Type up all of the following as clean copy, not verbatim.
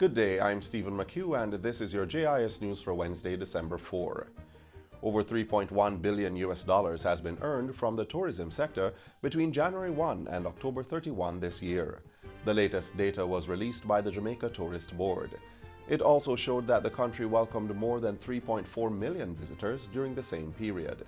Good day, I'm Stephen McHugh and this is your JIS news for Wednesday, December 4. Over $3.1 billion has been earned from the tourism sector between January 1 and October 31 this year. The latest data was released by the Jamaica Tourist Board. It also showed that the country welcomed more than 3.4 million visitors during the same period.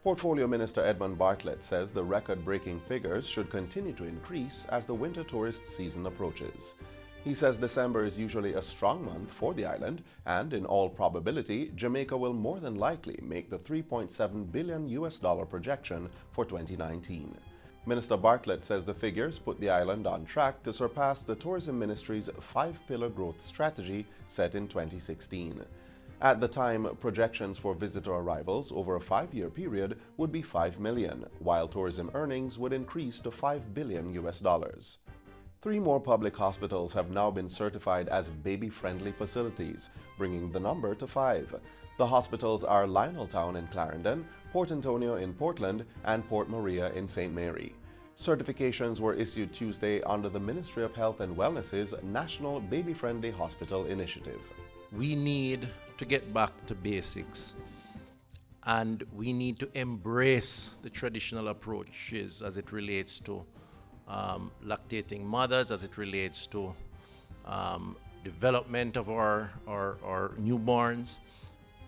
Portfolio Minister Edmund Bartlett says the record-breaking figures should continue to increase as the winter tourist season approaches. He says December is usually a strong month for the island, and in all probability, Jamaica will more than likely make the $3.7 billion projection for 2019. Minister Bartlett says the figures put the island on track to surpass the Tourism Ministry's 5-pillar growth strategy set in 2016. At the time, projections for visitor arrivals over a 5-year period would be 5 million, while tourism earnings would increase to $5 billion. 3 more public hospitals have now been certified as baby-friendly facilities, bringing the number to 5. The hospitals are Lioneltown in Clarendon, Port Antonio in Portland, and Port Maria in St. Mary. Certifications were issued Tuesday under the Ministry of Health and Wellness's National Baby-Friendly Hospital Initiative. We need to get back to basics, and we need to embrace the traditional approaches as it relates to lactating mothers, as it relates to development of our newborns.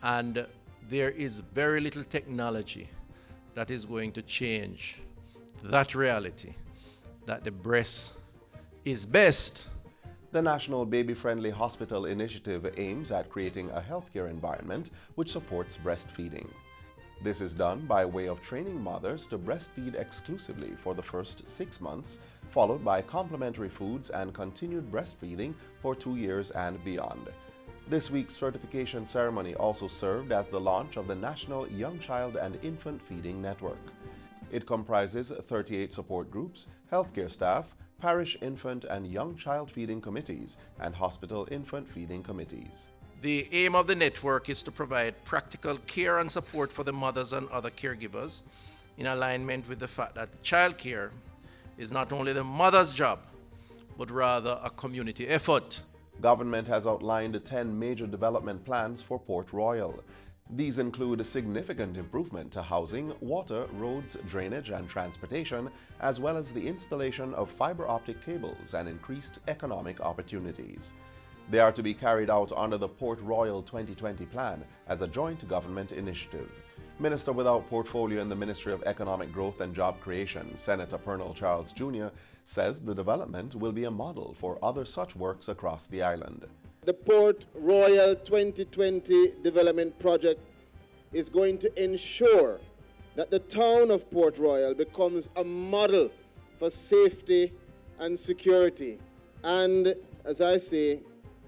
And there is very little technology that is going to change that reality, that the breast is best. The National Baby-Friendly Hospital Initiative aims at creating a healthcare environment which supports breastfeeding. This is done by way of training mothers to breastfeed exclusively for the first 6 months, followed by complementary foods and continued breastfeeding for 2 years and beyond. This week's certification ceremony also served as the launch of the National Young Child and Infant Feeding Network. It comprises 38 support groups, healthcare staff, parish infant and young child feeding committees, and hospital infant feeding committees. The aim of the network is to provide practical care and support for the mothers and other caregivers in alignment with the fact that childcare is not only the mother's job, but rather a community effort. Government has outlined 10 major development plans for Port Royal. These include a significant improvement to housing, water, roads, drainage, and transportation, as well as the installation of fiber optic cables and increased economic opportunities. They are to be carried out under the Port Royal 2020 plan as a joint government initiative. Minister without portfolio in the Ministry of Economic Growth and Job Creation, Senator Arnold Charles Jr., says the development will be a model for other such works across the island. The Port Royal 2020 development project is going to ensure that the town of Port Royal becomes a model for safety and security, and, as I say,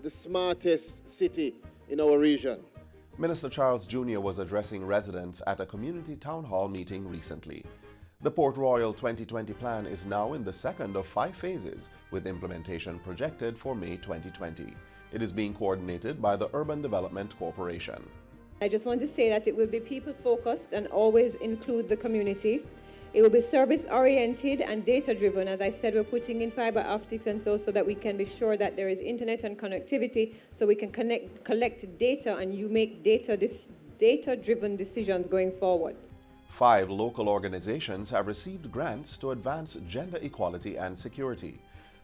the smartest city in our region. Minister Charles Jr. was addressing residents at a community town hall meeting recently. The Port Royal 2020 plan is now in the second of 5 phases, with implementation projected for May 2020. It is being coordinated by the Urban Development Corporation. I just want to say that it will be people-focused and always include the community. It will be service-oriented and data-driven. As I said, we're putting in fiber optics and so that we can be sure that there is internet and connectivity, so we can collect data and you make data-driven decisions going forward. 5 local organizations have received grants to advance gender equality and security.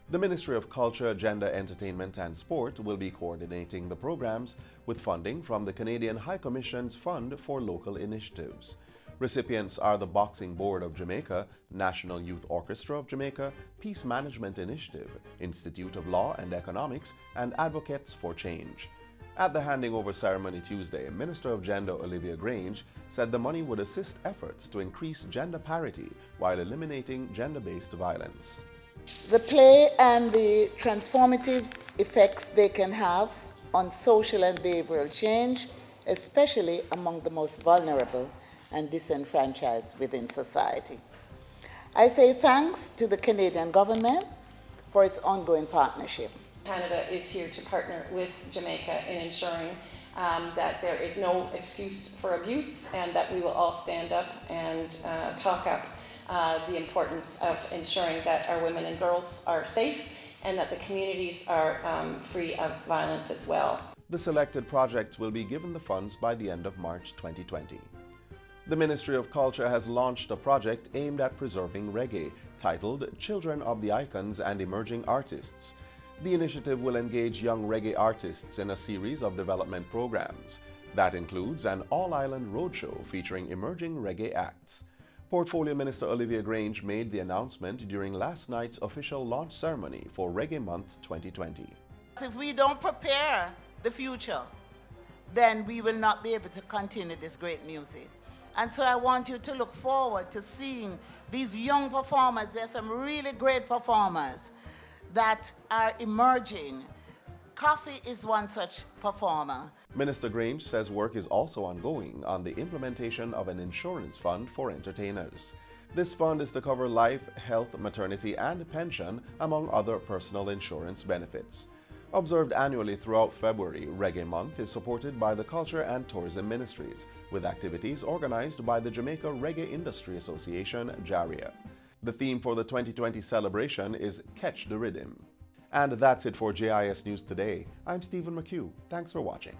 The Ministry of Culture, Gender, Entertainment and Sport will be coordinating the programs with funding from the Canadian High Commission's Fund for Local Initiatives. Recipients are the Boxing Board of Jamaica, National Youth Orchestra of Jamaica, Peace Management Initiative, Institute of Law and Economics, and Advocates for Change. At the handing over ceremony Tuesday, Minister of Gender Olivia Grange said the money would assist efforts to increase gender parity while eliminating gender-based violence. The play and the transformative effects they can have on social and behavioral change, especially among the most vulnerable and disenfranchised within society. I say thanks to the Canadian government for its ongoing partnership. Canada is here to partner with Jamaica in ensuring that there is no excuse for abuse, and that we will all stand up and talk up the importance of ensuring that our women and girls are safe and that the communities are free of violence as well. The selected projects will be given the funds by the end of March 2020. The Ministry of Culture has launched a project aimed at preserving reggae, titled Children of the Icons and Emerging Artists. The initiative will engage young reggae artists in a series of development programs. That includes an all-island roadshow featuring emerging reggae acts. Portfolio Minister Olivia Grange made the announcement during last night's official launch ceremony for Reggae Month 2020. If we don't prepare the future, then we will not be able to continue this great music. And so I want you to look forward to seeing these young performers. There's some really great performers that are emerging. Coffee is one such performer. Minister Grange says work is also ongoing on the implementation of an insurance fund for entertainers. This fund is to cover life, health, maternity, and pension, among other personal insurance benefits. Observed annually throughout February, Reggae Month is supported by the Culture and Tourism Ministries, with activities organized by the Jamaica Reggae Industry Association, JARIA. The theme for the 2020 celebration is Catch the Rhythm. And that's it for JIS News Today. I'm Stephen McHugh. Thanks for watching.